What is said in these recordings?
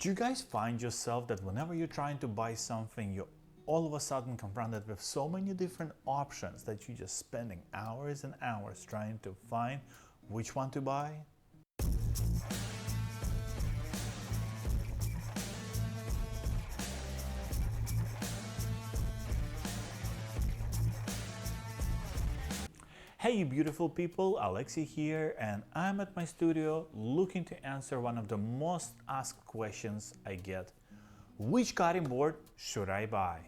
Do you guys find yourself that whenever you're trying to buy something, you're all of a sudden confronted with so many different options that you're just spending hours and hours trying to find which one to buy? Hey you beautiful people, Alexei here, and I'm at my studio looking to answer one of the most asked questions I get. Which cutting board should I buy?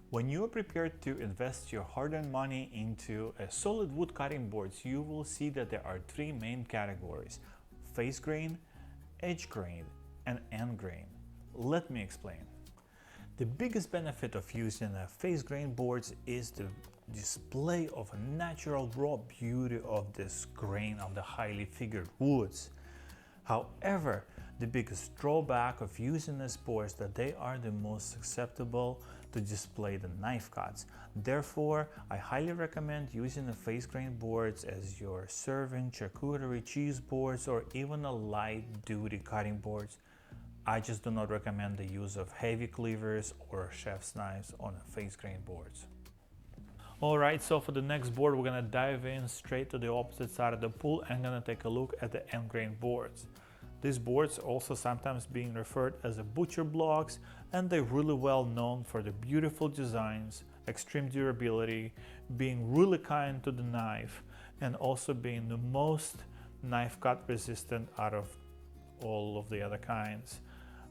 When you are prepared to invest your hard-earned money into a solid wood cutting boards, you will see that there are three main categories: face grain, edge grain, and end grain. Let me explain. The biggest benefit of using a face grain boards is the display of a natural raw beauty of this grain of the highly figured woods. However, the biggest drawback of using these boards that they are the most susceptible to display the knife cuts. Therefore, I highly recommend using the face grain boards as your serving, charcuterie, cheese boards, or even a light duty cutting boards. I just do not recommend the use of heavy cleavers or chef's knives on face grain boards. Alright, so for the next board we're gonna dive in straight to the opposite side of the pool and gonna take a look at the end grain boards. These boards also sometimes being referred as a butcher blocks, and they're really well known for the beautiful designs, extreme durability, being really kind to the knife, and also being the most knife cut resistant out of all of the other kinds.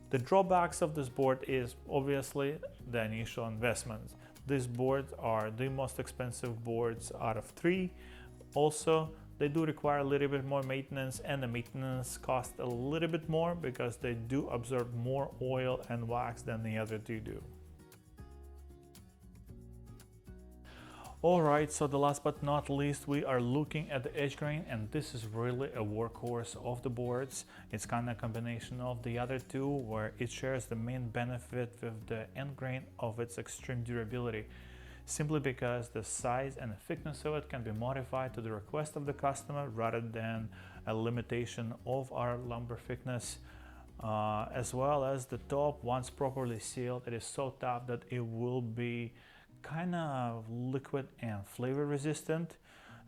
The drawbacks of this board is obviously the initial investments. These boards are the most expensive boards out of three. Also, they do require a little bit more maintenance, and the maintenance costs a little bit more because they do absorb more oil and wax than the other two do. Alright, so the last but not least, we are looking at the edge grain, and this is really a workhorse of the boards. It's kind of a combination of the other two, where it shares the main benefit with the end grain of its extreme durability, simply because the size and the thickness of it can be modified to the request of the customer rather than a limitation of our lumber thickness. As well as the top, once properly sealed, it is so tough that it will be kind of liquid and flavor resistant,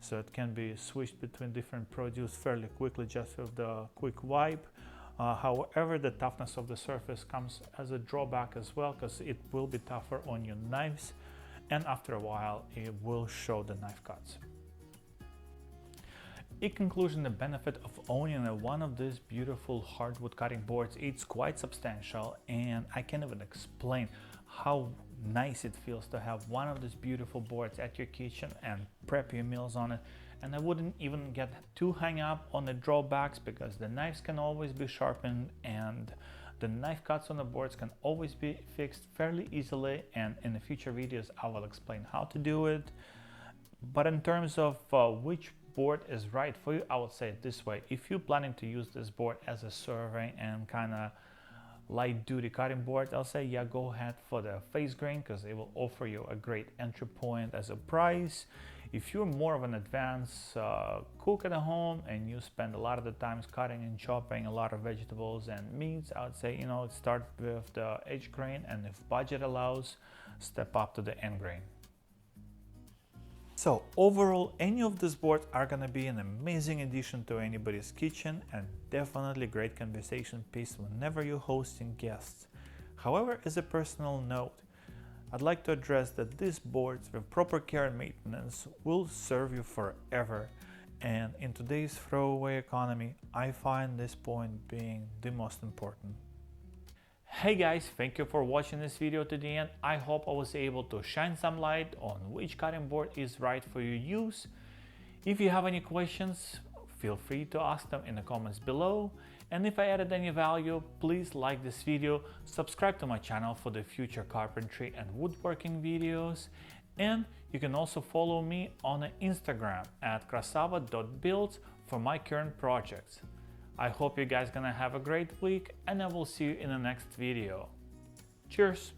so it can be switched between different produce fairly quickly just with the quick wipe. However, the toughness of the surface comes as a drawback as well, because it will be tougher on your knives, and after a while it will show the knife cuts. In conclusion, the benefit of owning one of these beautiful hardwood cutting boards, it's quite substantial, and I can't even explain how nice it feels to have one of these beautiful boards at your kitchen and prep your meals on it. And I wouldn't even get too hung up on the drawbacks, because the knives can always be sharpened and the knife cuts on the boards can always be fixed fairly easily, and in the future videos I will explain how to do it. But in terms of which board is right for you, I would say it this way: if you're planning to use this board as a serving and kind of light duty cutting board, I'll say yeah, go ahead for the face grain, because it will offer you a great entry point as a price. If you're more of an advanced cook at home and you spend a lot of the times cutting and chopping a lot of vegetables and meats, I would say, you know, start with the edge grain, and if budget allows, step up to the end grain. So overall, any of these boards are gonna be an amazing addition to anybody's kitchen, and definitely great conversation piece whenever you're hosting guests. However, as a personal note, I'd like to address that these boards with proper care and maintenance will serve you forever, and in today's throwaway economy, I find this point being the most important. Hey guys, thank you for watching this video to the end. I hope I was able to shine some light on which cutting board is right for your use. If you have any questions, feel free to ask them in the comments below. And if I added any value, please like this video, subscribe to my channel for the future carpentry and woodworking videos. And you can also follow me on Instagram at krasava.builds for my current projects. I hope you guys gonna have a great week, and I will see you in the next video. Cheers!